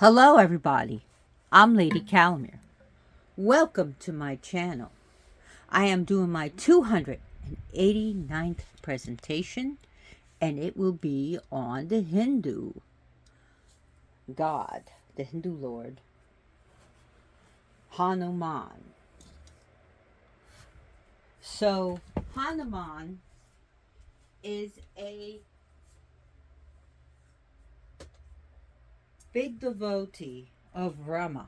Hello, everybody. I'm Lady Calamere. Welcome to my channel. I am doing my 289th presentation, and it will be on the Hindu god, the Hindu lord, Hanuman. So, Hanuman is a big devotee of Rama.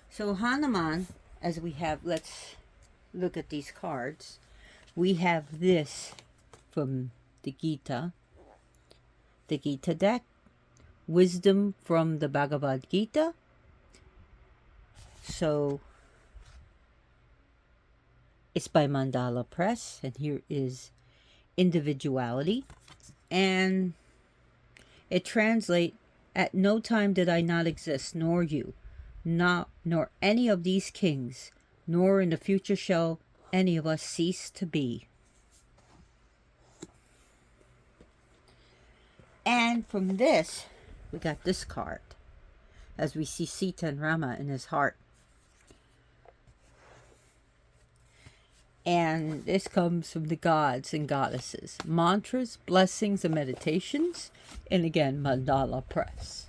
So, Hanuman, as we have, let's look at these cards. We have this from the Gita deck, wisdom from the Bhagavad Gita. So it's by Mandala Press, and here is individuality, and it translates: at no time did I not exist, nor you, nor any of these kings, nor in the future shall any of us cease to be. And from this, we got this card, as we see Sita and Rama in his heart. And this comes from the gods and goddesses, mantras, blessings, and meditations. And again, Mandala Press.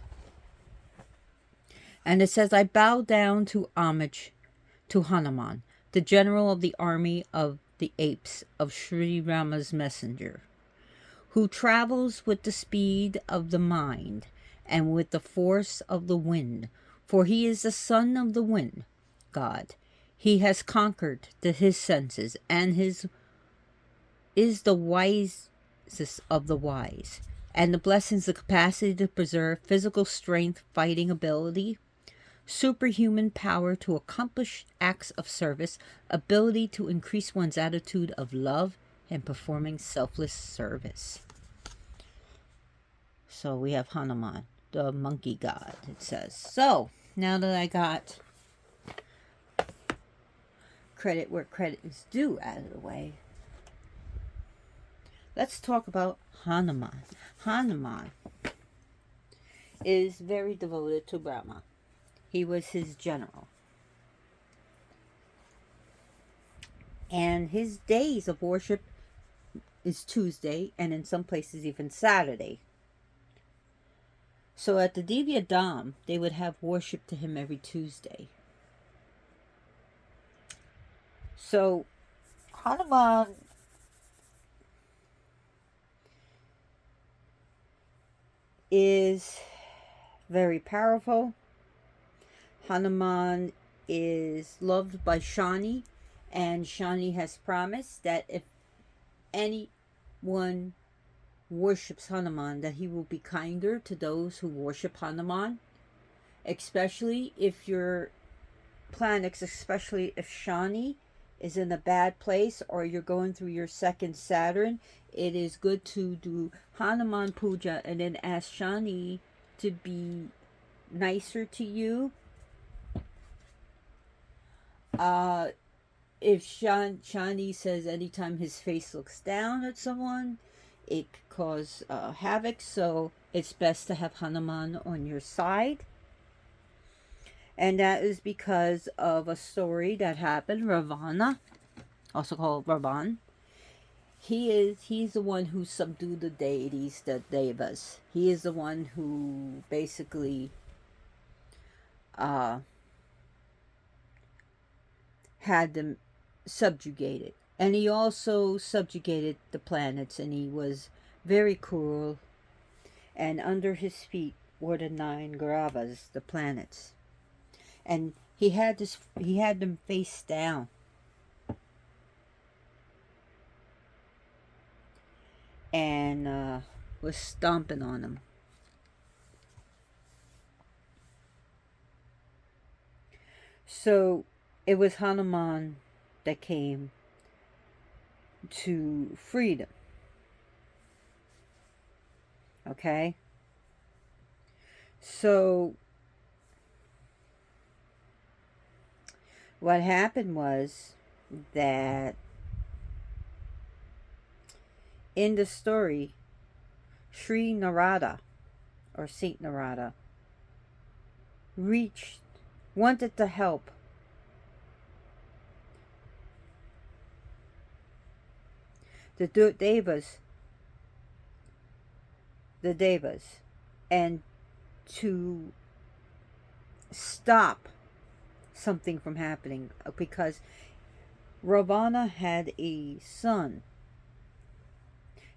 And it says, I bow down to homage to Hanuman, the general of the army of the apes of Sri Rama's messenger, who travels with the speed of the mind and with the force of the wind, for he is the son of the wind god. He has conquered his senses and is the wisest of the wise. And the blessings, the capacity to preserve physical strength, fighting ability, superhuman power to accomplish acts of service, ability to increase one's attitude of love, and performing selfless service. So we have Hanuman, the monkey god, it says. So now that I got credit where credit is due out of the way, let's talk about Hanuman. Hanuman is very devoted to Brahma. He was his general. And his days of worship is Tuesday, and in some places even Saturday. So at the Divya Dham, they would have worship to him every Tuesday. So Hanuman is very powerful. Hanuman is loved by Shani, and Shani has promised that if anyone worships Hanuman, that he will be kinder to those who worship Hanuman, especially if your planets, especially if Shani is in a bad place or you're going through your second Saturn. It is good to do Hanuman Puja and then ask Shani to be nicer to you. If Shani says anytime his face looks down at someone, it could cause havoc. So it's best to have Hanuman on your side. And that is because of a story that happened. Ravana, also called Ravan, he's the one who subdued the deities, the devas. He is the one who basically had them subjugated. And he also subjugated the planets, and he was very cruel. And under his feet were the 9 gravas, the planets. And he had them face down. And was stomping on them. So it was Hanuman that came to freedom. Okay? So what happened was that in the story, Sri Narada or Saint Narada, reached, wanted to help the Devas, and to stop something from happening, because Ravana had a son,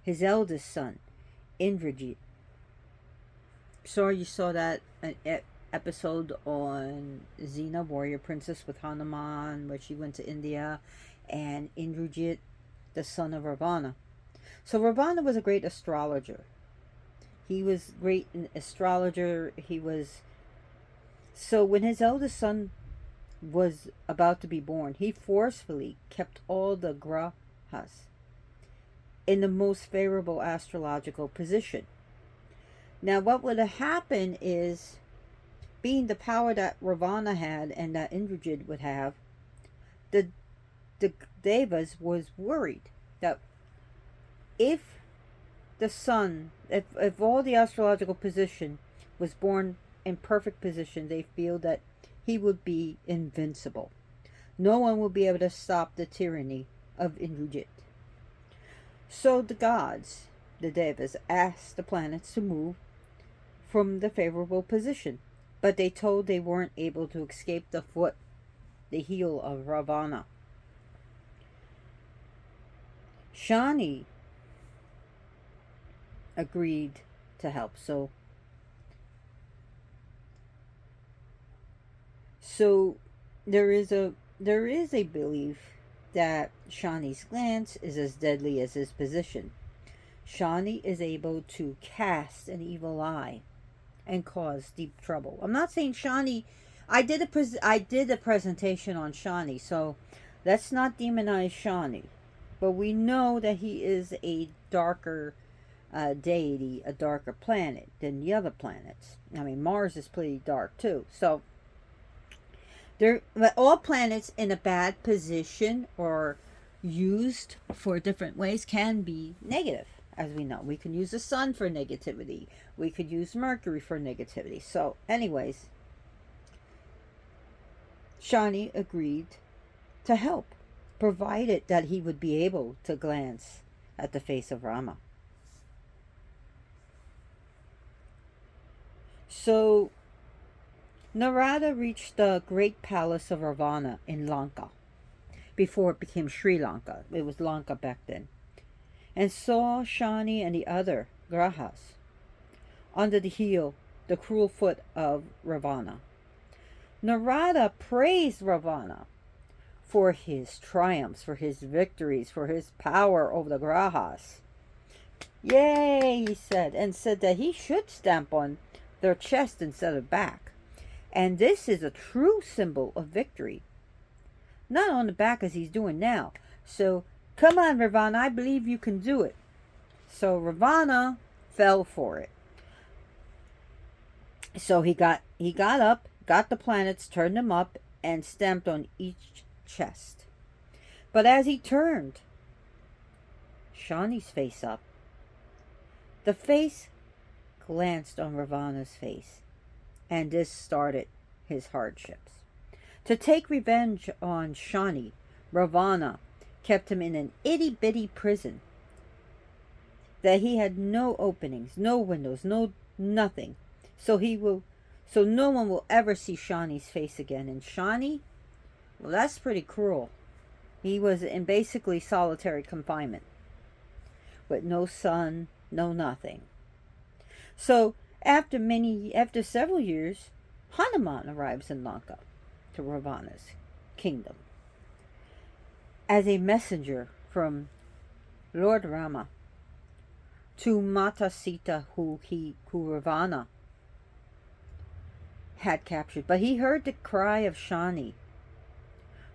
his eldest son, Indrajit. Sure, you saw that episode on Xena, Warrior Princess, with Hanuman, where she went to India, and Indrajit, the son of Ravana. So Ravana was a great astrologer. He was great an astrologer. So when his eldest son was about to be born, he forcefully kept all the grahas in the most favorable astrological position. Now, what would have happened is, being the power that Ravana had and that Indrajit would have, the Devas was worried that if the sun, if all the astrological position was born in perfect position, they feel that he would be invincible. No one will be able to stop the tyranny of Indrajit. So the gods, the Devas, asked the planets to move from the favorable position, but they told they weren't able to escape the heel of Ravana. Shani agreed to help. So there is a belief that Shani's glance is as deadly as his position. Shani is able to cast an evil eye and cause deep trouble. I'm not saying Shani. I did a presentation on Shani, so let's not demonize Shani. But we know that he is a darker deity, a darker planet than the other planets. I mean, Mars is pretty dark too. So all planets in a bad position or used for different ways can be negative. As we know, we can use the sun for negativity. We could use Mercury for negativity. So, anyways, Shani agreed to help, provided that he would be able to glance at the face of Rama. So, Narada reached the great palace of Ravana in Lanka, before it became Sri Lanka. It was Lanka back then. And saw Shani and the other grahas under the cruel foot of Ravana. Narada praised Ravana for his triumphs, for his victories, for his power over the grahas. Yay, he said, and said that he should stamp on their chest instead of back. And this is a true symbol of victory. Not on the back as he's doing now. So, come on, Ravana, I believe you can do it. So Ravana fell for it. So he got up, got the planets, turned them up, and stamped on each chest. But as he turned Shani's face up, the face glanced on Ravana's face, and this started his hardships. To take revenge on Shani, Ravana kept him in an itty-bitty prison that he had no openings, no windows, no nothing. So no one will ever see Shani's face again. And Shani, well, that's pretty cruel. He was in basically solitary confinement with no sun, no nothing. So after several years, Hanuman arrives in Lanka to Ravana's kingdom as a messenger from Lord Rama to Mata Sita, who Ravana had captured. But he heard the cry of Shani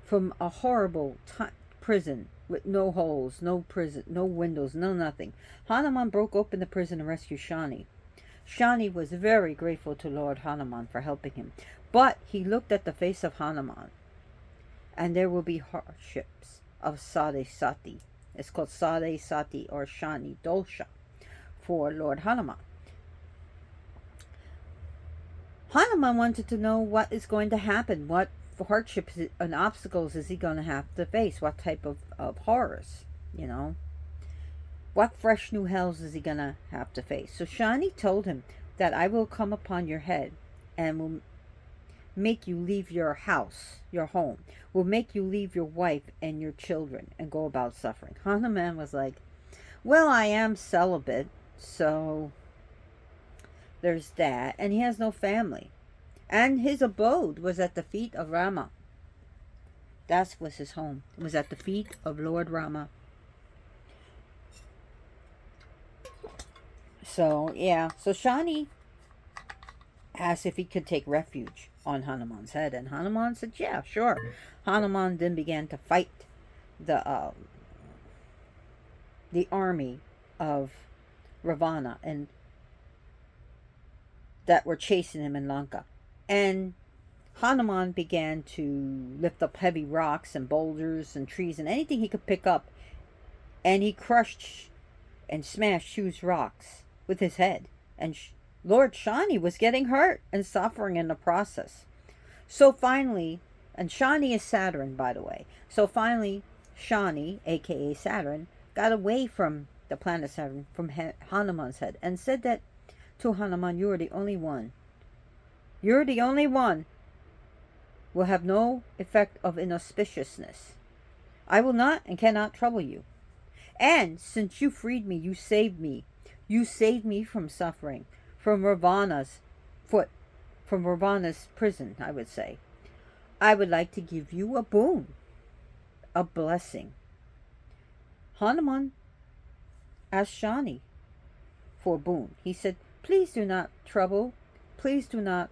from a horrible prison with no holes, no windows, no nothing. Hanuman broke open the prison and rescued Shani. Shani was very grateful to Lord Hanuman for helping him. But he looked at the face of Hanuman, and there will be hardships of Sade Sati. It's called Sade Sati or Shani Dosha for Lord Hanuman. Hanuman wanted to know what is going to happen, what hardships and obstacles is he going to have to face, what type of horrors, you know, what fresh new hells is he going to have to face. So Shani told him that I will come upon your head and will make you leave your house, your home, will make you leave your wife and your children and go about suffering. Hanuman was like, well, I am celibate, so there's that. And he has no family. And his abode was at the feet of Rama. That was his home. It was at the feet of Lord Rama. So, yeah. So Shani asked if he could take refuge on Hanuman's head. And Hanuman said, yeah, sure. Hanuman then began to fight the army of Ravana and that were chasing him in Lanka. And Hanuman began to lift up heavy rocks and boulders and trees and anything he could pick up. And he crushed and smashed huge rocks with his head. And Lord Shani was getting hurt and suffering in the process. So finally, and Shani is Saturn, by the way. So finally, Shani, aka Saturn, got away from the planet Saturn, from Hanuman's head, and said that to Hanuman, you are the only one. You're the only one. Will have no effect of inauspiciousness. I will not and cannot trouble you. And since you freed me, you saved me. You saved me from suffering, from Ravana's prison, I would say. I would like to give you a boon, a blessing. Hanuman asked Shani for a boon. He said, please do not trouble, please do not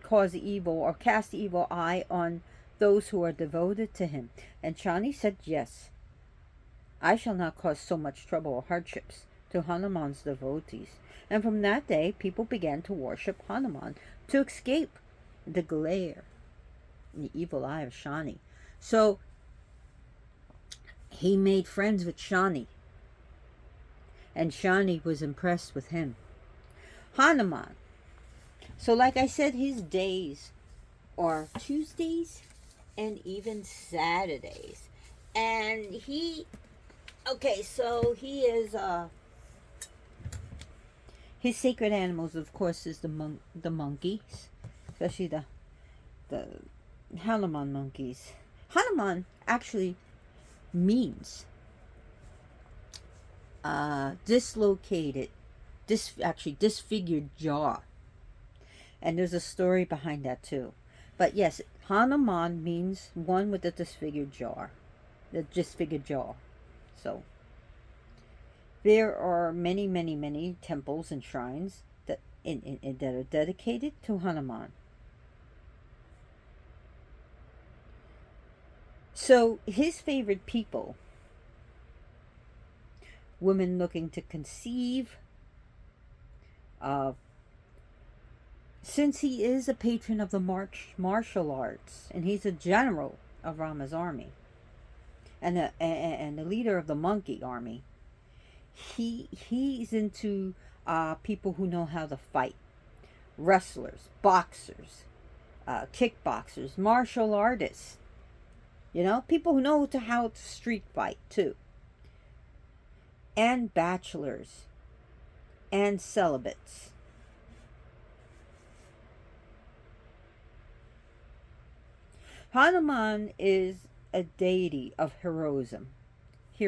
cause evil or cast evil eye on those who are devoted to him. And Shani said, yes, I shall not cause so much trouble or hardships to Hanuman's devotees. And from that day, people began to worship Hanuman to escape the glare and the evil eye of Shani. So he made friends with Shani, and Shani was impressed with him. Hanuman. So like I said, his days are Tuesdays and even Saturdays. And he is his sacred animals, of course, is the monkeys, especially the Hanuman monkeys. Hanuman actually means disfigured jaw. And there's a story behind that too. But yes, Hanuman means one with the disfigured jaw. So there are many, many, many temples and shrines that that are dedicated to Hanuman. So his favorite people, women looking to conceive, since he is a patron of the martial arts, and he's a general of Rama's army, and the leader of the monkey army, he's into people who know how to fight, wrestlers, boxers, kickboxers, martial artists. You know, people who know how to street fight too, and bachelors, and celibates. Hanuman is a deity of heroism. He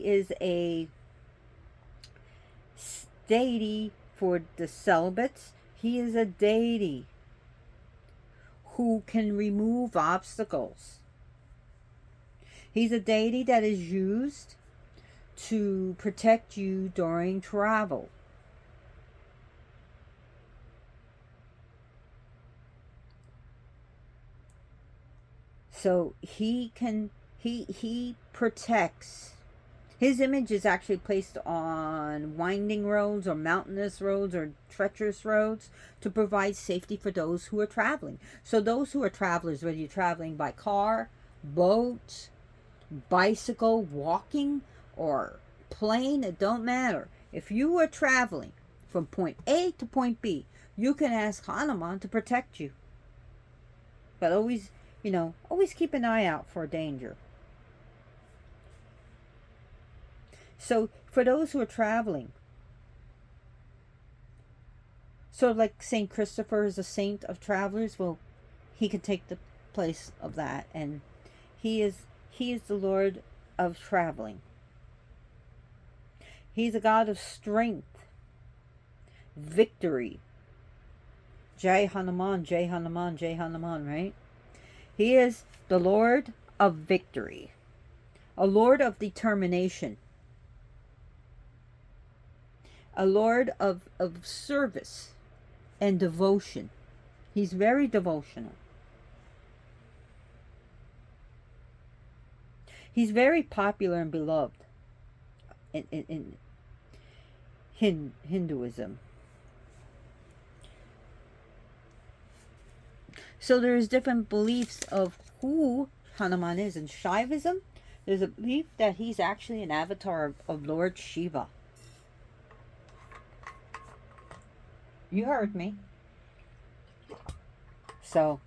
is a deity for the celibates. He is a deity who can remove obstacles. He's a deity that is used to protect you during travel. So he protects. His image is actually placed on winding roads or mountainous roads or treacherous roads to provide safety for those who are traveling. So those who are travelers, whether you're traveling by car, boat, bicycle, walking, or plane, it don't matter. If you are traveling from point A to point B. You can ask Hanuman to protect you. But always, always keep an eye out for danger. So for those who are traveling, sort of like Saint Christopher is a saint of travelers, well, he can take the place of that, and he is the Lord of traveling. He's a God of strength, victory. Jai Hanuman, Jai Hanuman, Jai Hanuman, right? He is the Lord of victory, a Lord of determination, a Lord of service and devotion. He's very devotional. He's very popular and beloved in Hinduism. So there's different beliefs of who Hanuman is. In Shaivism, there's a belief that he's actually an avatar of Lord Shiva. You heard me. So,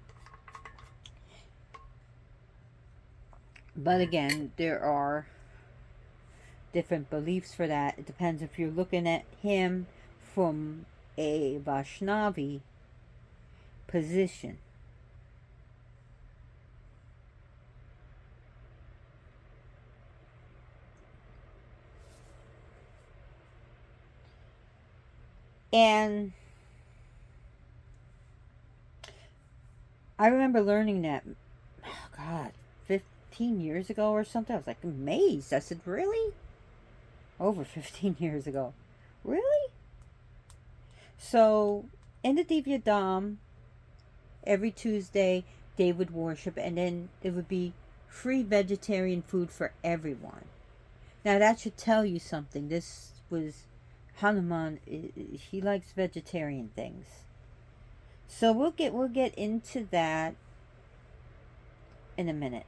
but again, there are different beliefs for that. It depends if you're looking at him from a Vaishnavi position. And I remember learning that, oh God, 15 years ago or something. I was like amazed. I said, really? Over 15 years ago. Really? So, in the Divya Dham, every Tuesday, they would worship, and then it would be free vegetarian food for everyone. Now, that should tell you something. This was Hanuman. He likes vegetarian things. So we'll get into that in a minute.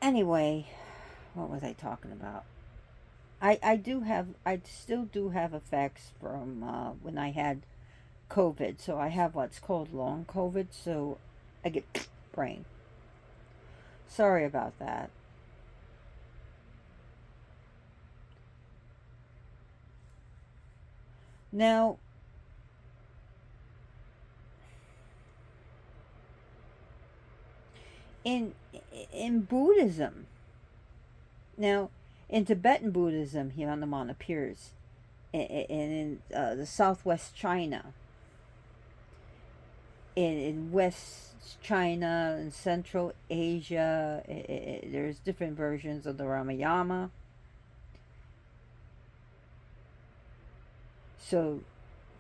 Anyway, what was I talking about? I still do have effects from when I had COVID. So I have what's called long COVID. So I get brain. Sorry about that. Now, in Buddhism, now in Tibetan Buddhism, Hanuman appears in the southwest China, in West China and Central Asia. There's different versions of the Ramayana. So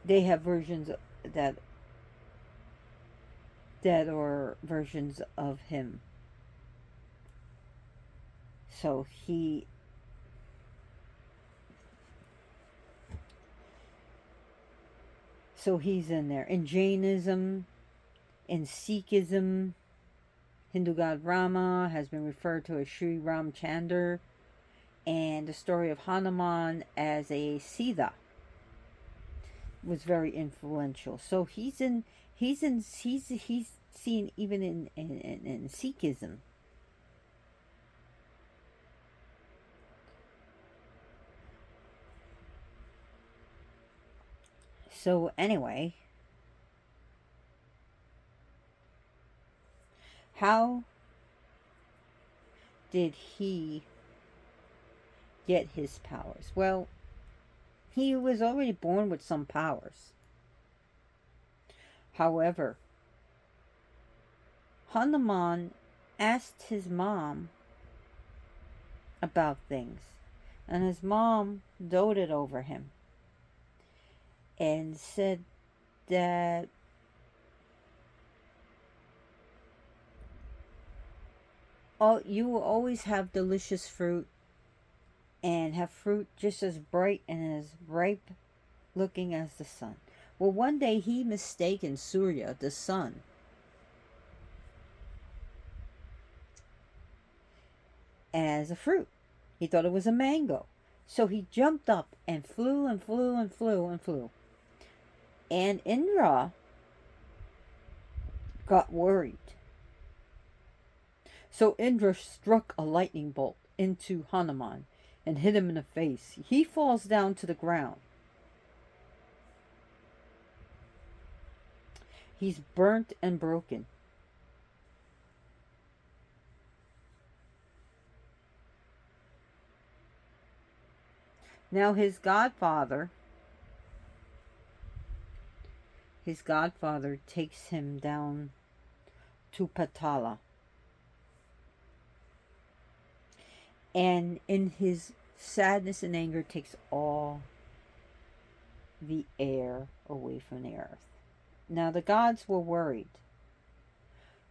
they have versions that are versions of him. So he's in there. In Jainism, in Sikhism, Hindu god Rama has been referred to as Sri Ramchandra, and the story of Hanuman as a Sita was very influential. So he's seen even in Sikhism. So anyway, how did he get his powers? Well, he was already born with some powers. However, Hanuman asked his mom about things, and his mom doted over him and said that you will always have delicious fruit and have fruit just as bright and as ripe looking as the sun. Well, one day he mistaken Surya, the sun, as a fruit. He thought it was a mango. So he jumped up and flew and flew and flew and flew. And Indra got worried. So Indra struck a lightning bolt into Hanuman and hit him in the face. He falls down to the ground. He's burnt and broken. Now his godfather takes him down to Patala. And in his sadness and anger takes all the air away from the earth. Now the gods were worried.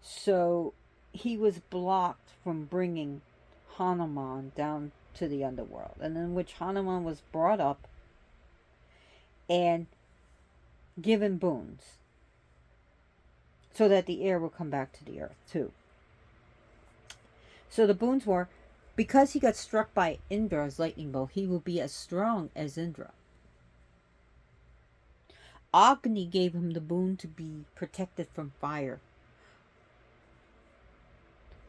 So he was blocked from bringing Hanuman down to the underworld, and in which Hanuman was brought up and given boons so that the air will come back to the earth too. So the boons were, because he got struck by Indra's lightning bolt, he will be as strong as Indra. Agni gave him the boon to be protected from fire.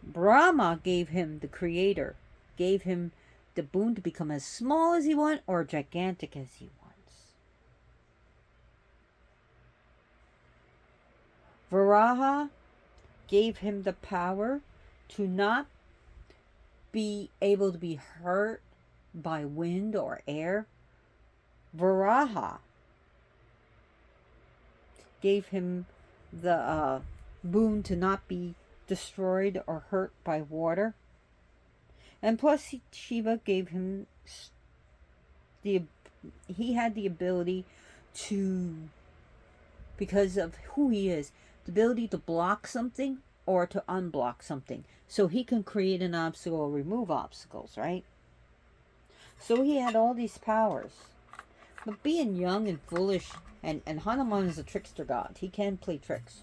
Brahma gave him, the creator, gave him the boon to become as small as he wants or gigantic as he wants. Varaha gave him the power to not be able to be hurt by wind or air. Varaha gave him the boon to not be destroyed or hurt by water. And plus Shiva gave him he had the ability to, because of who he is, the ability to block something or to unblock something. So he can create an obstacle or remove obstacles, right? So he had all these powers. But being young and foolish, and Hanuman is a trickster god. He can play tricks.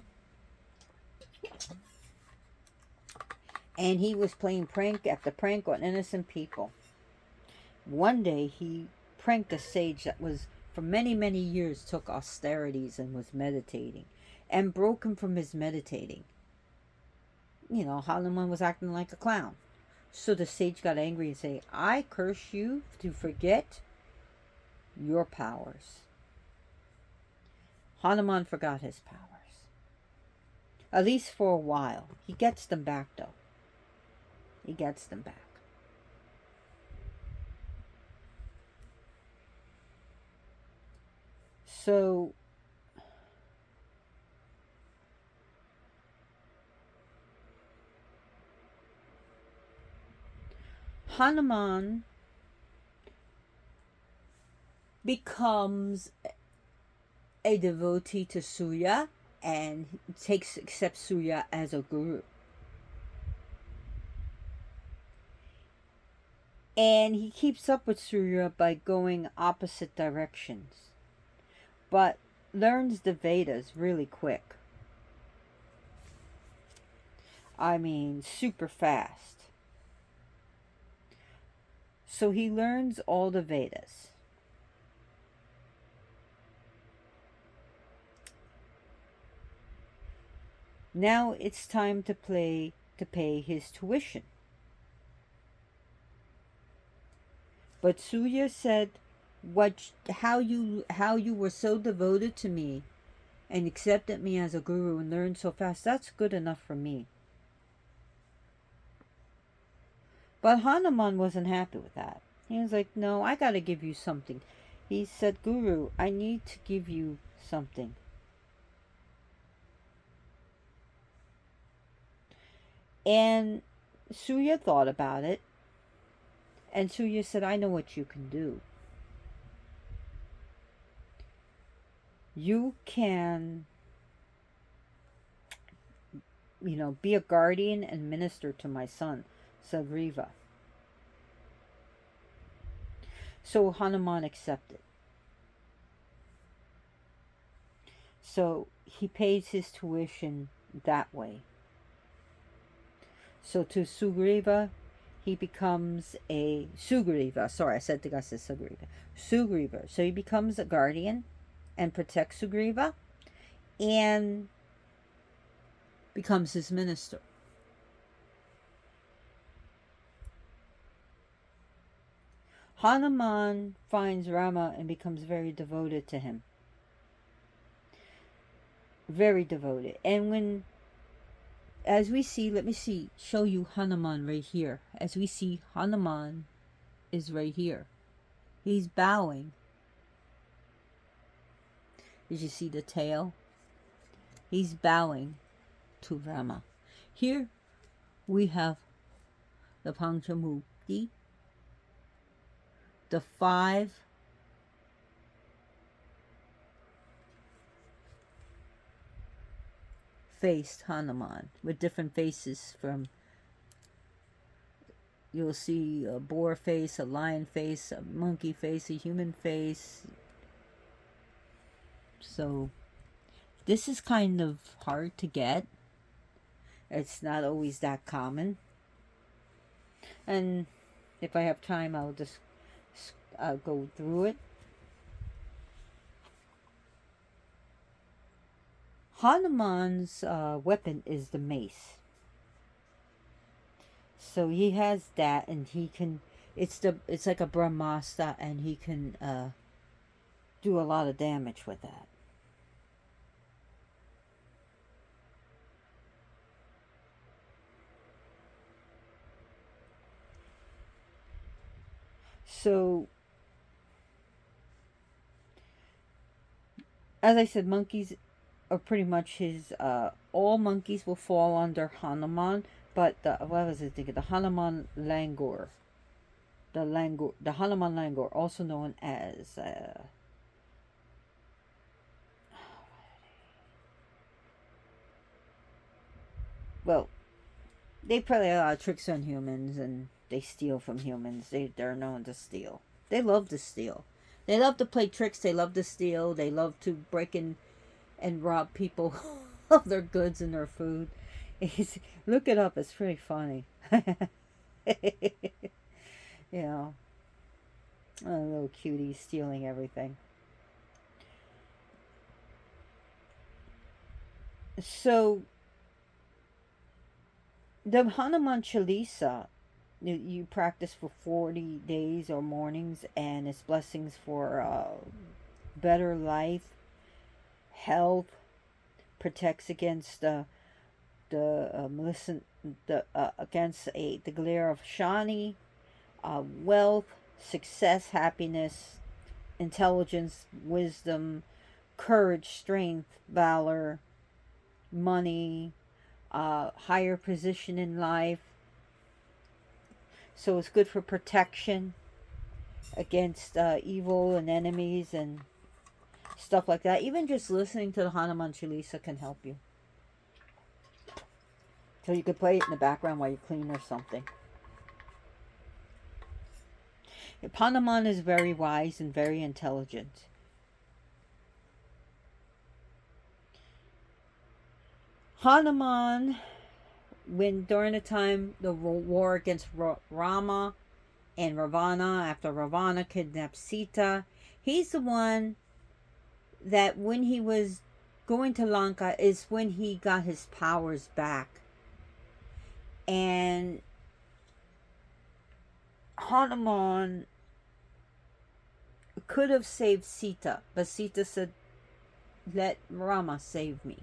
And he was playing prank after prank on innocent people. One day he pranked a sage that was, for many, many years, took austerities and was meditating, and broke him from his meditating. You know, Hanuman was acting like a clown. So the sage got angry and said, I curse you to forget your powers. Hanuman forgot his powers. At least for a while. He gets them back though. He gets them back. So Hanuman becomes a devotee to Surya and accepts Surya as a guru. And he keeps up with Surya by going opposite directions, but learns the Vedas really quick. I mean, super fast. So he learns all the Vedas. Now it's time to pay his tuition. But Surya said, how you were so devoted to me and accepted me as a guru and learned so fast, that's good enough for me. But Hanuman wasn't happy with that. He was like, no, I gotta give you something. He said, Guru, I need to give you something. And Surya thought about it. And Surya said, I know what you can do. You can, be a guardian and minister to my son, Sugriva. So Hanuman accepted. So he pays his tuition that way. So to Sugriva, he becomes a Sugriva. Sorry, I said Sugriva. Sugriva. So he becomes a guardian and protects Sugriva and becomes his minister. Hanuman finds Rama and becomes very devoted to him. Very devoted. And when, as we see, let me show you Hanuman right here. As we see, Hanuman is right here. He's bowing. Did you see the tail? He's bowing to Rama. Here we have the Panchamukti, the 5 faced Hanuman with different faces. From, you'll see a boar face, a lion face, a monkey face, a human face. So this is kind of hard to get. It's not always that common. And if I have time, I'll just go through it. Hanuman's weapon is the mace. So he has that, and he can. It's like a Brahmastra, and he can do a lot of damage with that. So, as I said, monkeys are pretty much his. All monkeys will fall under Hanuman, but what was I thinking? The Hanuman langur, the Hanuman langur, also known as. Well, they play a lot of tricks on humans, and they steal from humans. They're known to steal. They love to steal. They love to play tricks. They love to steal. They love to break in and rob people of their goods and their food. Look it up. It's pretty funny. You know, a little cutie stealing everything. So the Hanuman Chalisa, you practice for 40 days or mornings, and it's blessings for better life, health, protects against against the glare of Shani, wealth, success, happiness, intelligence, wisdom, courage, strength, valor, money, higher position in life. So it's good for protection against evil and enemies and stuff like that. Even just listening to the Hanuman Chalisa can help you. So you could play it in the background while you clean or something. Hanuman is very wise and very intelligent. Hanuman, when during the time the war against Rama and Ravana, after Ravana kidnapped Sita, he's the one that when he was going to Lanka is when he got his powers back. And Hanuman could have saved Sita, but Sita said, let Rama save me.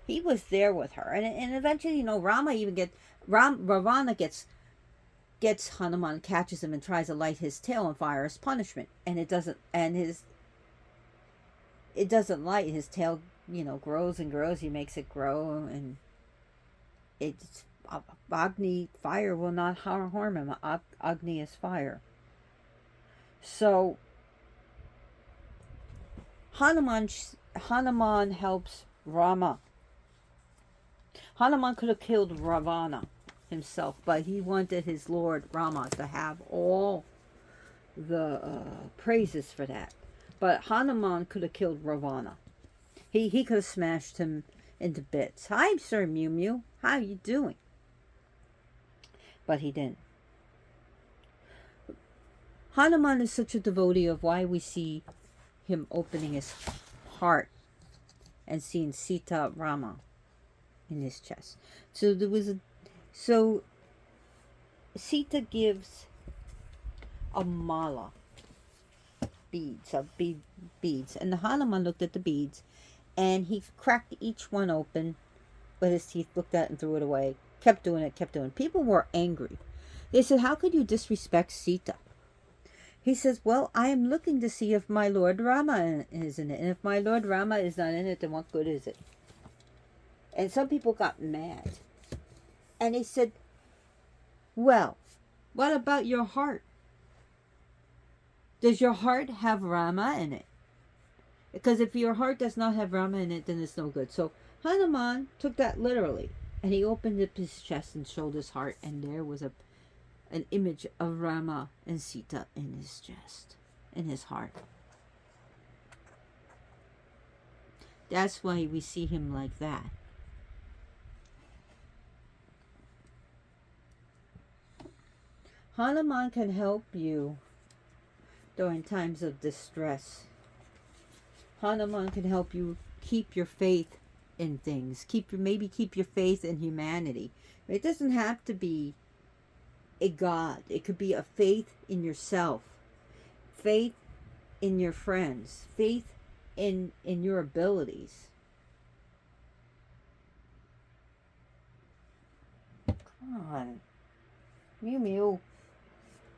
He was there with her, and eventually, Rama even Ravana gets Hanuman, catches him, and tries to light his tail on fire as punishment, and it doesn't light. His tail, grows and grows. He makes it grow, and it's Agni, fire will not harm him. Agni is fire. So Hanuman helps Rama. Hanuman could have killed Ravana himself, but he wanted his lord Rama to have all the praises for that. But Hanuman could have killed Ravana. He could have smashed him into bits. Hi, Sir Mew Mew. How you doing? But he didn't. Hanuman is such a devotee of why we see him opening his heart and seeing Sita Rama in his chest. So Sita gives a mala, beads, and the Hanuman looked at the beads, and he cracked each one open with his teeth, looked at it and threw it away. Kept doing it, kept doing it. People were angry. They said, "How could you disrespect Sita?" He says, "Well, I am looking to see if my Lord Rama is in it, and if my Lord Rama is not in it, then what good is it?" And some people got mad, and he said, "Well, what about your heart? Does your heart have Rama in it? Because if your heart does not have Rama in it, then it's no good." So Hanuman took that literally, and he opened up his chest and showed his heart, and there was an image of Rama and Sita in his chest, in his heart. That's why we see him like that. Hanuman can help you during times of distress. Hanuman can help you keep your faith in things. Maybe keep your faith in humanity. It doesn't have to be a God. It could be a faith in yourself, faith in your friends, faith in your abilities. Come on, Mew Mew.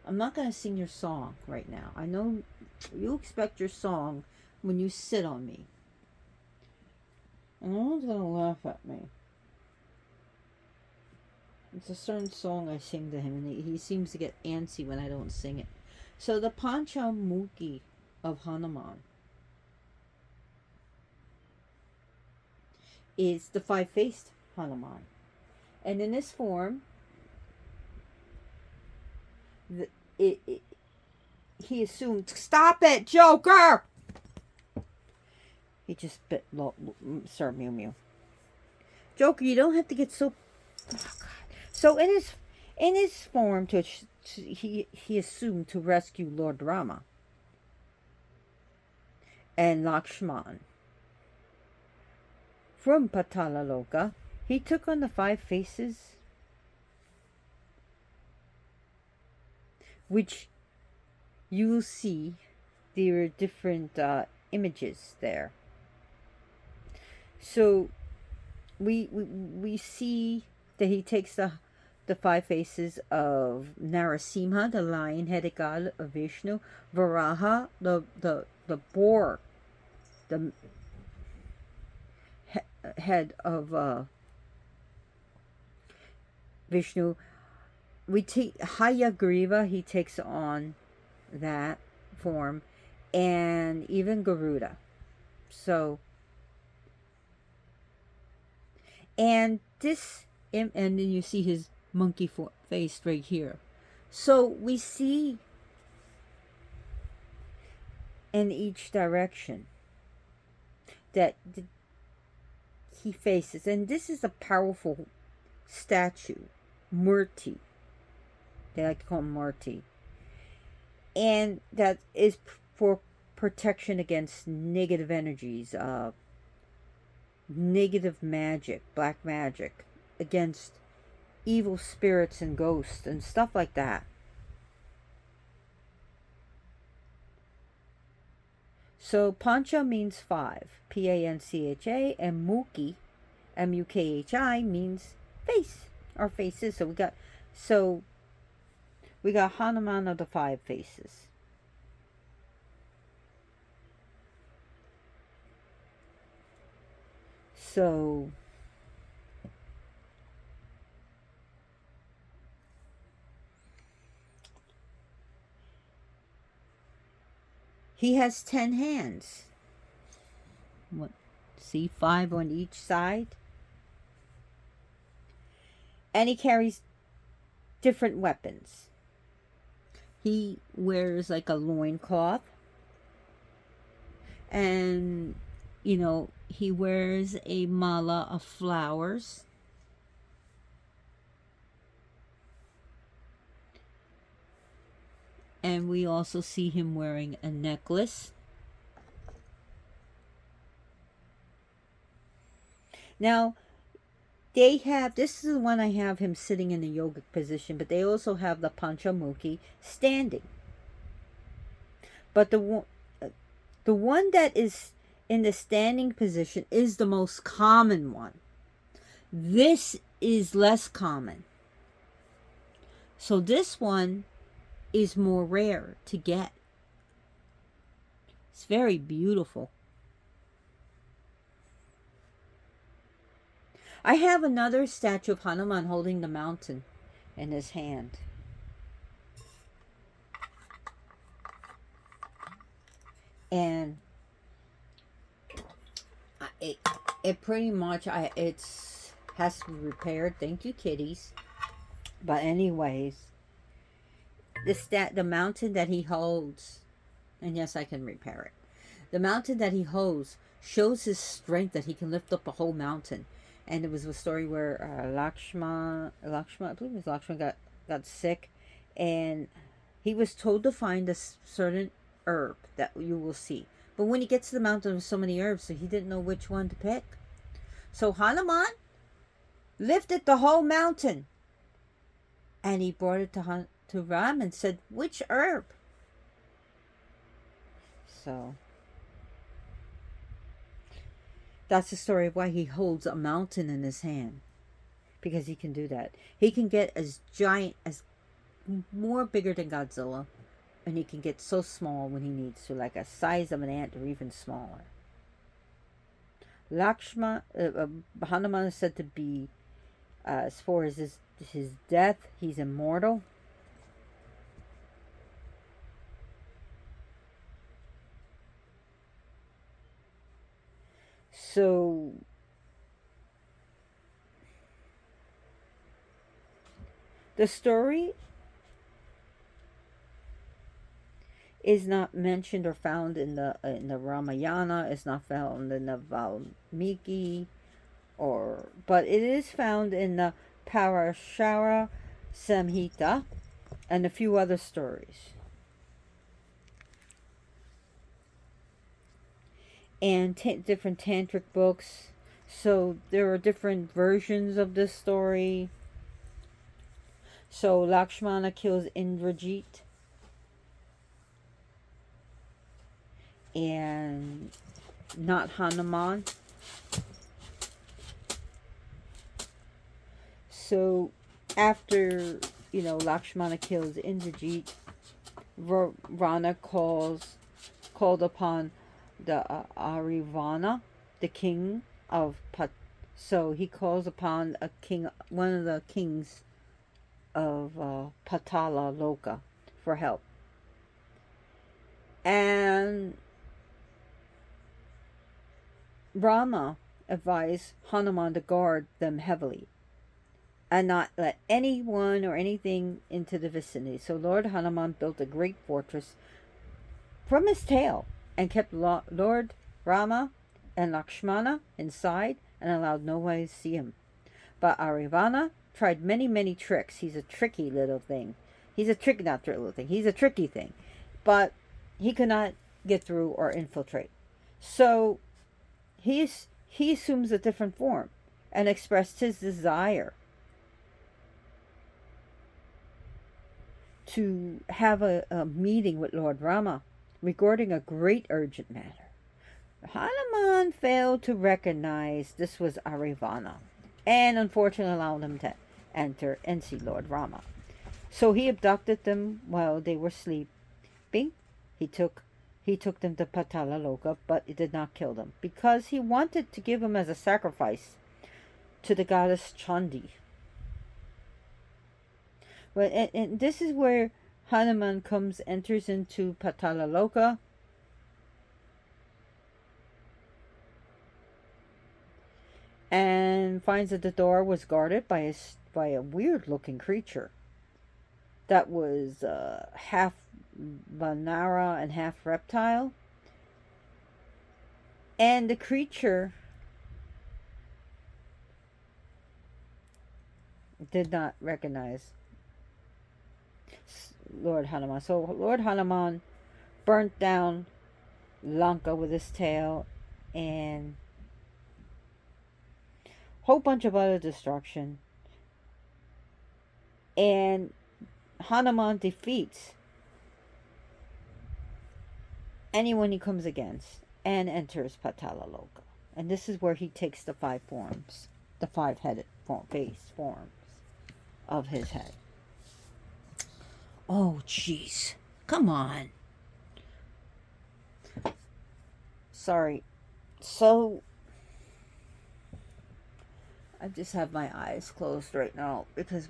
I'm not going to sing your song right now. I know you expect your song when you sit on me. And no one's going to laugh at me. It's a certain song I sing to him, and he seems to get antsy when I don't sing it. So the Panchamukhi of Hanuman is the five-faced Hanuman. And in this form, he assumed, "Stop it, Joker!" He just bit Sir Mew Mew. "Joker, you don't have to get so..." Oh, God. So in his form, he assumed to rescue Lord Rama and Lakshman from Patalaloka. He took on the five faces, which you will see there are different images there. So we see that he takes the five faces of Narasimha, the lion-headed god of Vishnu, Varaha, the boar, the head of Vishnu. We take Hayagriva, he takes on that form, and even Garuda. So, and then you see his monkey face right here. So we see in each direction that he faces, and this is a powerful statue, Murti. They like to call him Murti. And that is for protection against negative energies, negative magic, black magic, against evil spirits and ghosts and stuff like that. So Pancha means five, Pancha, and Mukhi, Mukhi, means face, or faces. So we got Hanuman of the five faces. So he has 10 hands. See, 5 on each side. And he carries different weapons. He wears like a loincloth. And, he wears a mala of flowers. And we also see him wearing a necklace. Now, they have, this is the one I have him sitting in the yogic position, but they also have the Panchamukhi standing. But the one that is in the standing position is the most common one. This is less common. So this one is more rare to get. It's very beautiful. I have another statue of Hanuman holding the mountain in his hand. And it pretty much it's has to be repaired. Thank you, kitties. But anyways, the mountain that he holds, and yes, I can repair it. The mountain that he holds shows his strength, that he can lift up a whole mountain. And it was a story where Lakshman, I believe it was Lakshman, got sick, and he was told to find a certain herb that you will see. But when he gets to the mountain, there's so many herbs, so he didn't know which one to pick. So Hanuman lifted the whole mountain, and he brought it to Ram and said, "Which herb?" So that's the story of why he holds a mountain in his hand, because he can do that. He can get as giant, as more bigger than Godzilla, and he can get so small when he needs to, like a size of an ant or even smaller. Hanuman is said to be, as far as his death, he's immortal. So the story is not mentioned or found in the Ramayana. It's not found in the Valmiki, but it is found in the Parashara Samhita and a few other stories. And different tantric books. So there are different versions of this story. So Lakshmana kills Indrajit, and not Hanuman. So after, Lakshmana kills Indrajit, Rana called upon the Arivana, the king of So he calls upon one of the kings of Patala Loka for help. And Rama advised Hanuman to guard them heavily and not let anyone or anything into the vicinity. So Lord Hanuman built a great fortress from his tail and kept Lord Rama and Lakshmana inside and allowed no one to see him. But Arivana tried many, many tricks. He's a tricky little thing. He's a tricky thing. But he could not get through or infiltrate. So he assumes a different form and expressed his desire to have a meeting with Lord Rama regarding a great urgent matter. Hanuman failed to recognize this was Arivana, and unfortunately allowed him to enter and see Lord Rama. So he abducted them while they were sleeping. He took them to Patala Loka, but he did not kill them because he wanted to give them as a sacrifice to the goddess Chandi. Well, and this is where Hanuman enters into Patala Loka. And finds that the door was guarded by a weird-looking creature that was half Vanara and half reptile. And the creature did not recognize Lord Hanuman. So Lord Hanuman burnt down Lanka with his tail, and a whole bunch of other destruction. And Hanuman defeats anyone he comes against and enters Patala Loka. And this is where he takes the five forms, the five-headed face forms of his head. Oh, jeez. Come on. Sorry. So, I just have my eyes closed right now because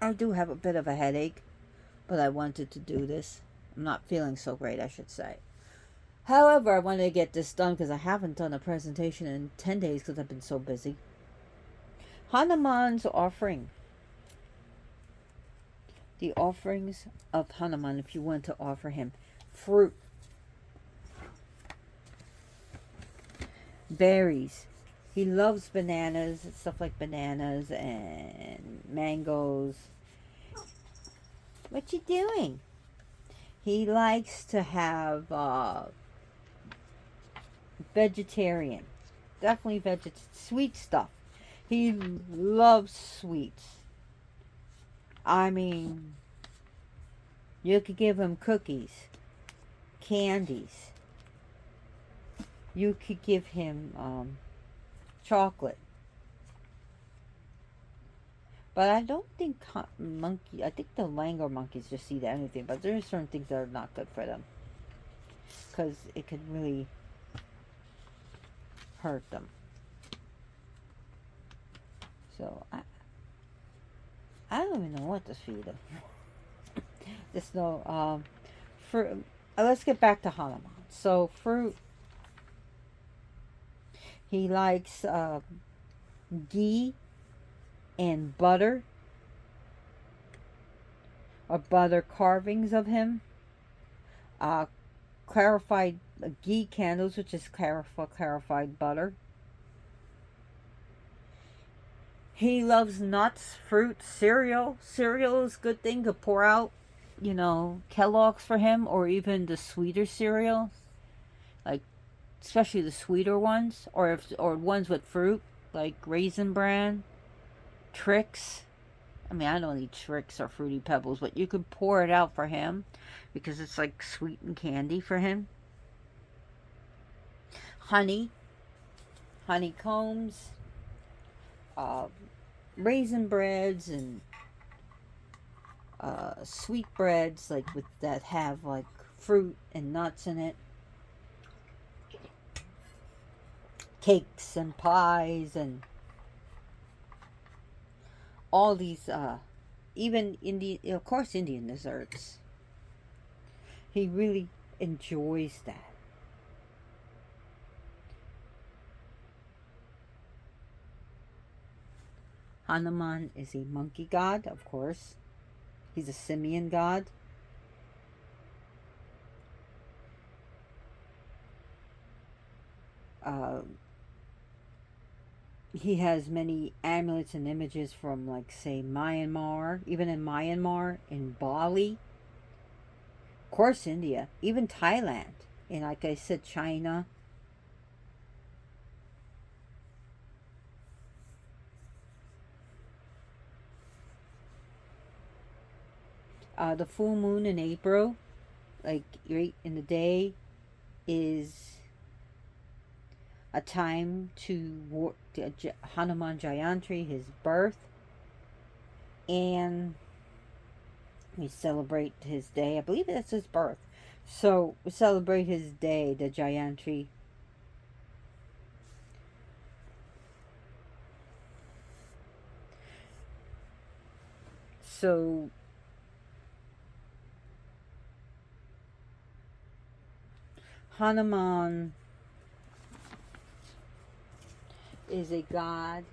I do have a bit of a headache, but I wanted to do this. I'm not feeling so great, I should say. However, I wanted to get this done because I haven't done a presentation in 10 days because I've been so busy. Hanuman's offering. The offerings of Hanuman, if you want to offer him fruit, berries. He loves bananas, stuff like bananas and mangoes. What you doing? He likes to have vegetarian, definitely sweet stuff. He loves sweets. I mean, you could give him cookies, candies. You could give him chocolate. But I don't think I think the langur monkeys just eat anything. But there are certain things that are not good for them, because it could really hurt them. So I don't even know what to feed them. Just know fruit. Let's get back to Hanuman. So fruit. He likes ghee and butter, or butter carvings of him. Clarified ghee candles, which is clarified butter. He loves nuts, fruit, cereal. Cereal is a good thing to pour out, Kellogg's for him, or even the sweeter cereal, like especially the sweeter ones, or ones with fruit, like Raisin Bran, Trix. I mean, I don't eat Trix or Fruity Pebbles, but you could pour it out for him because it's like sweet and candy for him. Honeycombs, raisin breads, and sweet breads that have like fruit and nuts in it. Cakes and pies and all these, even Indian desserts. He really enjoys that. Hanuman is a monkey god, of course. He's a simian god. He has many amulets and images from, like, say, Myanmar, even in Myanmar, in Bali, of course, India, even Thailand, and like I said, China. The full moon in April, like right in the day, is a time to Hanuman Jayanti, his birth, and we celebrate his day. I believe that's his birth. So we celebrate his day, the Jayanti. So Hanuman is a god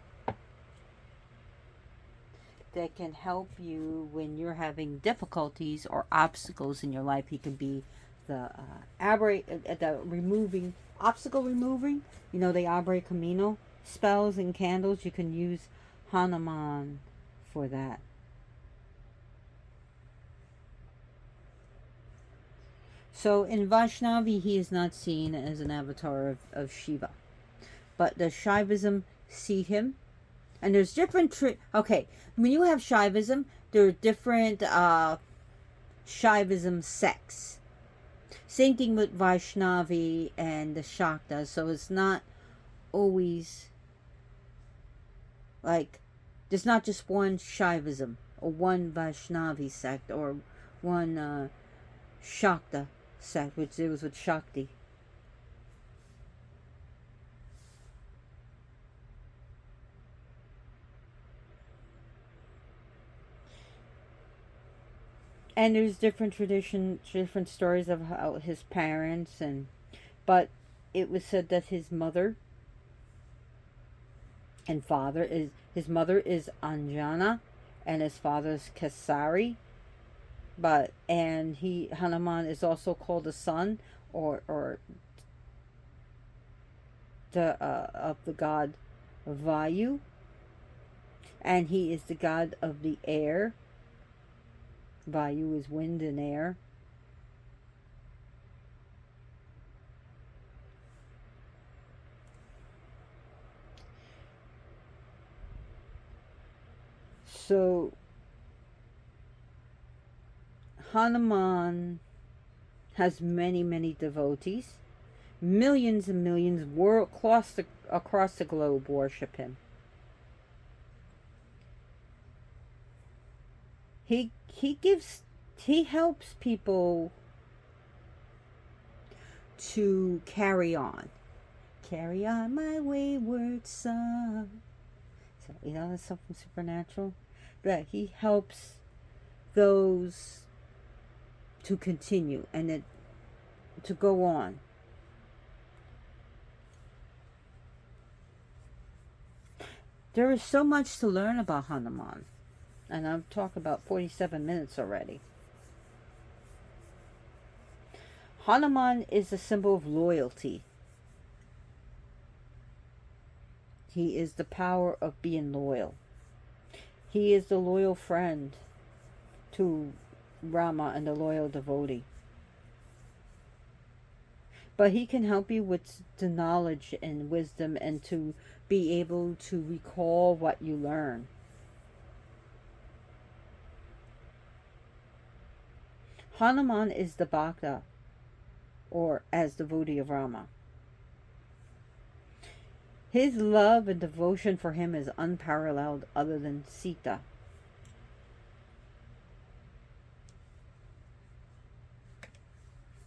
that can help you when you're having difficulties or obstacles in your life. He can be the obstacle removing. The Abre Camino spells and candles. You can use Hanuman for that. So in Vaishnavi, he is not seen as an avatar of Shiva, but the Shaivism see him. And there's different okay, when you have Shaivism, there are different Shaivism sects. Same thing with Vaishnavi and the Shakta. So it's not always like there's not just one Shaivism or one Vaishnavi sect or one Shakta sect, which it was with Shakti. And there's different different stories of how his parents but it was said that his mother and father is his mother is Anjana and his father is Kesari, but and he Hanuman is also called the son or the of the god Vayu, and he is the god of the air. Vayu is wind and air. So Hanuman has many devotees. Millions and millions across the globe worship him. He helps people to carry on. Carry on my wayward son. So, that's something supernatural. That he helps those to continue and to go on. There is so much to learn about Hanuman. And I've talked about 47 minutes already. Hanuman is a symbol of loyalty. He is the power of being loyal. He is the loyal friend to Rama and the loyal devotee. But he can help you with the knowledge and wisdom and to be able to recall what you learn. Hanuman is the Bhakta, or as devotee of Rama. His love and devotion for him is unparalleled other than Sita.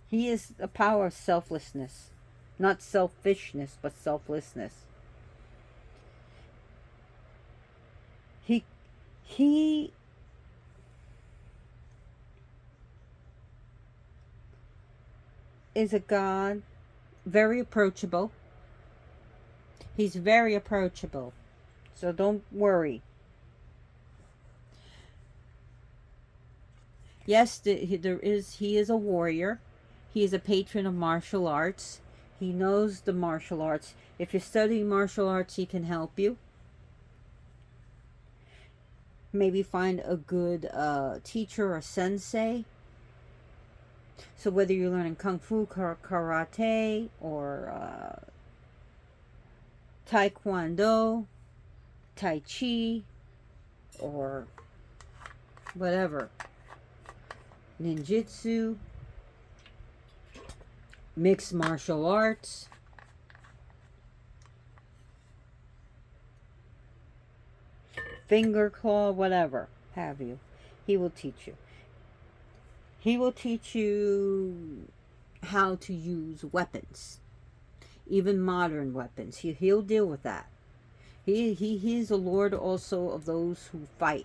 He is the power of selflessness. Not selfishness, but selflessness. He is a god, very approachable. He's very approachable. So don't worry. Yes, he is a warrior. He is a patron of martial arts. He knows the martial arts. If you're studying martial arts, he can help you. Maybe find a good teacher or sensei. So whether you're learning Kung Fu, Karate, or Taekwondo, Tai Chi, or whatever, Ninjutsu, mixed martial arts, finger claw, whatever have you, he will teach you. He will teach you how to use weapons, even modern weapons. He'll deal with that. He is a lord also of those who fight,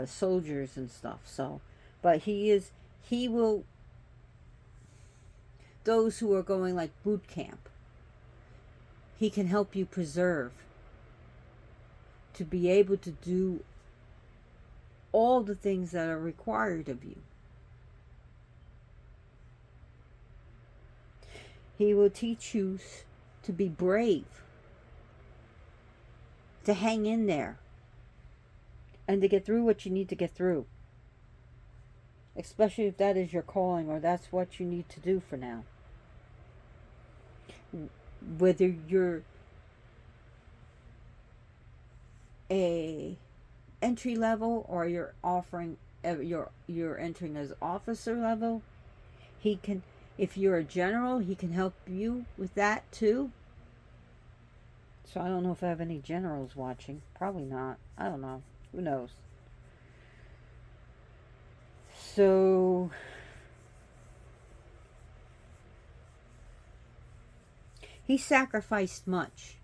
soldiers and stuff. So, but he will, those who are going like boot camp, he can help you preserve to be able to do all the things that are required of you. He will teach you to be brave, to hang in there, and to get through what you need to get through. especially if that is your calling or that's what you need to do for now. Whether you're a entry level or you're offering you're entering as officer level, he can, if you're a general, he can help you with that too. So I don't know if I have any generals watching. Probably not. I don't know. Who knows? So he sacrificed much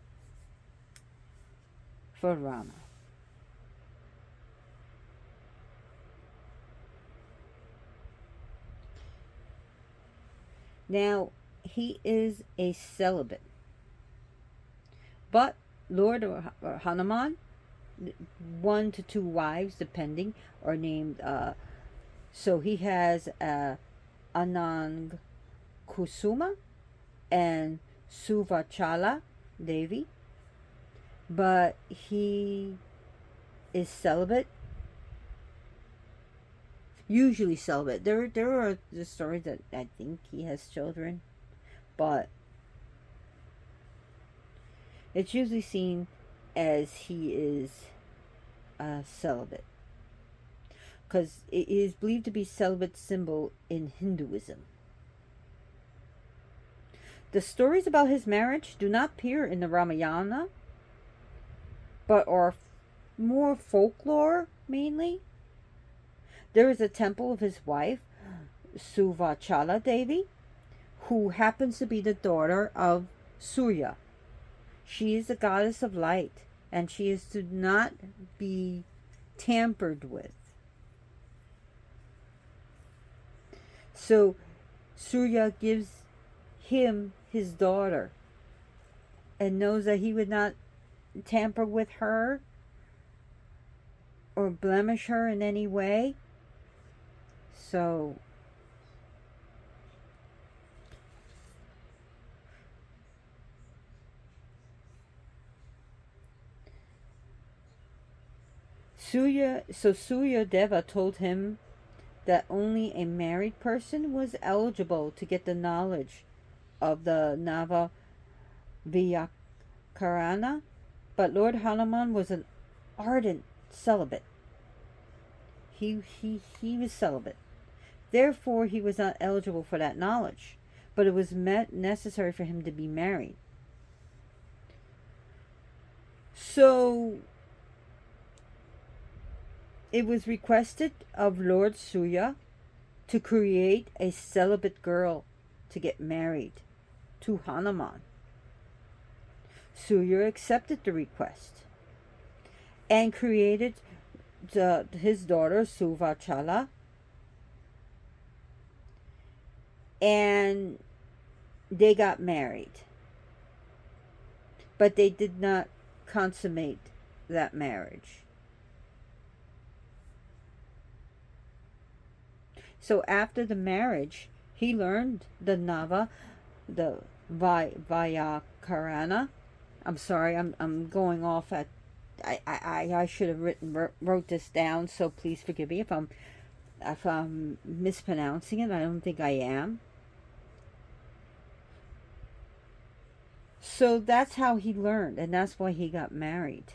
for Rama. Now, he is a celibate. But Lord Hanuman, 1 to 2 wives, depending, are named. So he has Anang Kusuma and Suvachala Devi. But he is celibate. Usually celibate. There are the stories that I think he has children, but it's usually seen as he is celibate, because it is believed to be celibate symbol in Hinduism. The stories about his marriage do not appear in the Ramayana, but are more folklore mainly. There is a temple of his wife, Suvachala Devi, who happens to be the daughter of Surya. She is the goddess of light, and she is to not be tampered with. So Surya gives him his daughter and knows that he would not tamper with her or blemish her in any way. So Surya Deva told him that only a married person was eligible to get the knowledge of the Nava Vyakarana, but Lord Hanuman was an ardent celibate. He was celibate. Therefore, he was not eligible for that knowledge, but it was necessary for him to be married. So, it was requested of Lord Surya to create a celibate girl to get married to Hanuman. Surya accepted the request and created his daughter Suvachala, and they got married. But they did not consummate that marriage. So after the marriage, he learned the Nava, the Vyakarana. I'm sorry, I'm going off at. I should have wrote this down. So please forgive me if I'm mispronouncing it. I don't think I am. So that's how he learned, and that's why he got married.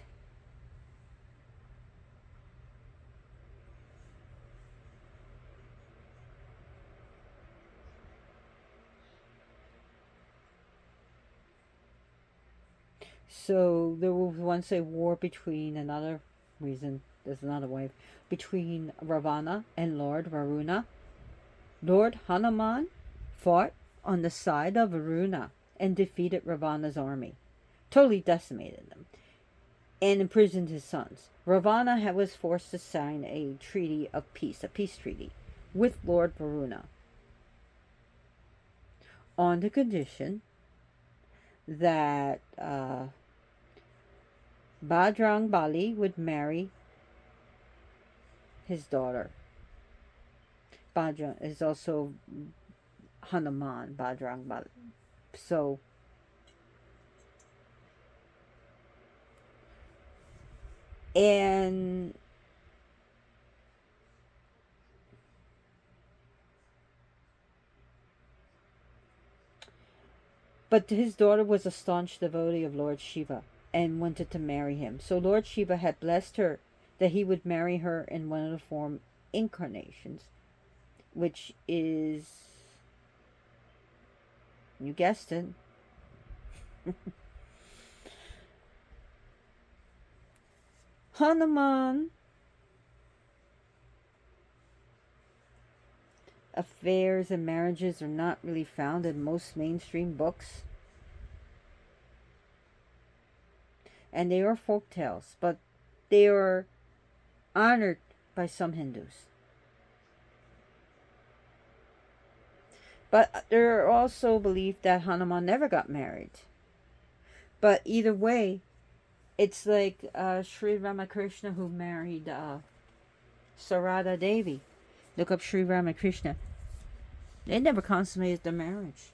So there was once a war between another reason, there's another way, between Ravana and Lord Varuna. Lord Hanuman fought on the side of Varuna and defeated Ravana's army, totally decimated them, and imprisoned his sons. Ravana was forced to sign a treaty of peace, a peace treaty, with Lord Varuna, on the condition that Bajrang Bali would marry his daughter. Bajrang is also Hanuman, Bajrang Bali. So, and But his daughter was a staunch devotee of Lord Shiva and wanted to marry him. So Lord Shiva had blessed her that he would marry her in one of the form incarnations, which is, you guessed it, Hanuman. Affairs and marriages are not really found in most mainstream books. And they are folk tales, but they are honored by some Hindus. But there are also belief that Hanuman never got married. But either way, it's like Sri Ramakrishna who married Sarada Devi. Look up Sri Ramakrishna. They never consummated their marriage.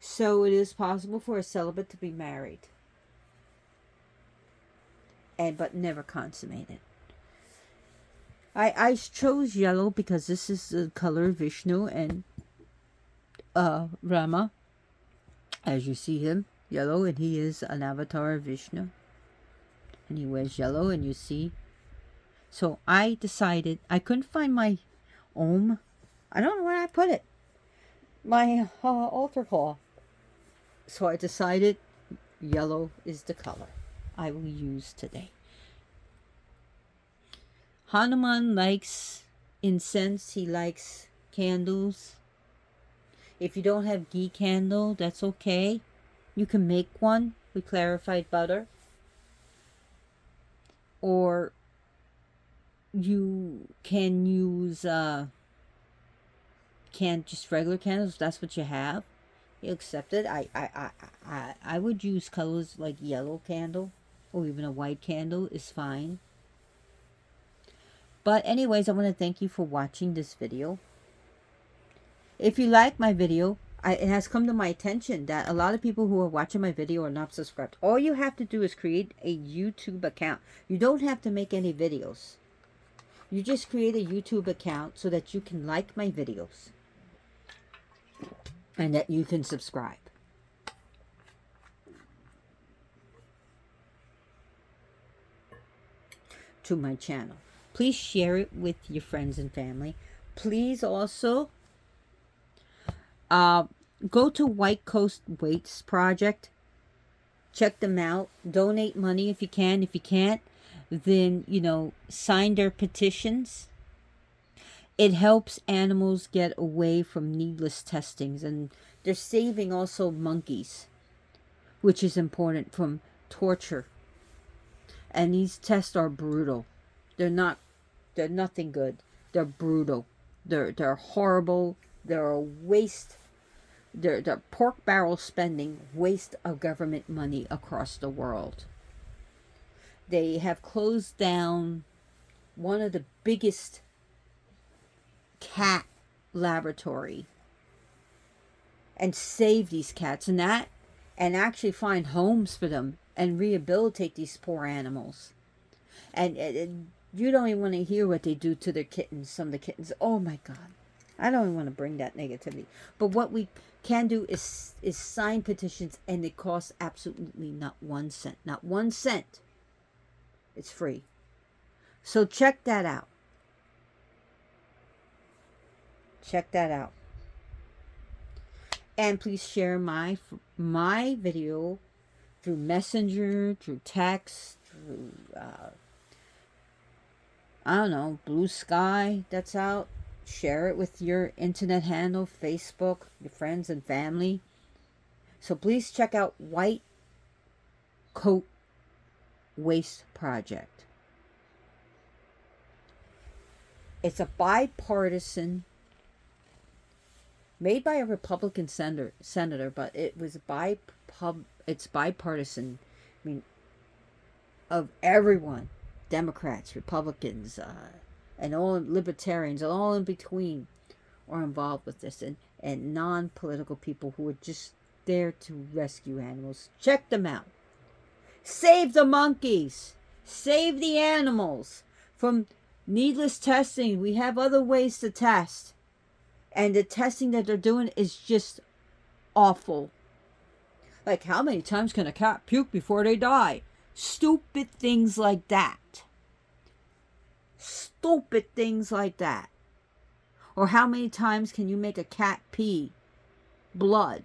So it is possible for a celibate to be married, but never consummated. I chose yellow because this is the color of Vishnu and Rama. As you see him, yellow, and he is an avatar of Vishnu. And he wears yellow, and you see. So I decided, I couldn't find my Om. I don't know where I put it. My altar call. So I decided yellow is the color I will use today. Hanuman likes incense. He likes candles. If you don't have ghee candle, that's okay. You can make one with clarified butter. Or you can use just regular candles. If that's what you have, you accept it. I would use colors like yellow candle or even a white candle is fine. But anyways, I want to thank you for watching this video. If you like my video, it has come to my attention that a lot of people who are watching my video are not subscribed. All you have to do is create a YouTube account. You don't have to make any videos. You just create a YouTube account so that you can like my videos and that you can subscribe. To my channel. Please share it with your friends and family. Please also go to White Coast Waste Project. Check them out. Donate money if you can. If you can't, then, sign their petitions. It helps animals get away from needless testings. And they're saving also monkeys, which is important, from torture. And these tests are brutal. They're nothing good. They're brutal. They're horrible. They're a waste. They're pork barrel spending, waste of government money across the world. They have closed down one of the biggest cat laboratory and save these cats and actually find homes for them and rehabilitate these poor animals. And you don't even want to hear what they do to their kittens. Some of the kittens, oh my God. I don't even want to bring that negativity. But what we can do is sign petitions, and it costs absolutely not 1 cent. Not 1 cent. It's free. So check that out. Check that out. And please share my video through Messenger, through text, through I don't know, Blue Sky that's out. Share it with your internet handle, Facebook, your friends and family. So please check out White Coat Waste Project. It's a bipartisan, made by a Republican senator, but it was it's bipartisan. I mean, of everyone, Democrats, Republicans, and all libertarians, and all in between, are involved with this, and non-political people who are just there to rescue animals. Check them out. Save the monkeys. Save the animals from needless testing. We have other ways to test. And the testing that they're doing is just awful. Like, how many times can a cat puke before they die? Stupid things like that. Stupid things like that. Or how many times can you make a cat pee blood?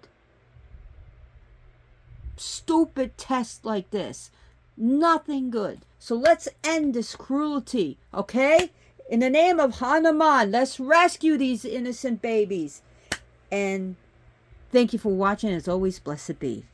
Stupid tests like this. Nothing good. So let's end this cruelty, okay? In the name of Hanuman, let's rescue these innocent babies. And thank you for watching. As always, blessed be.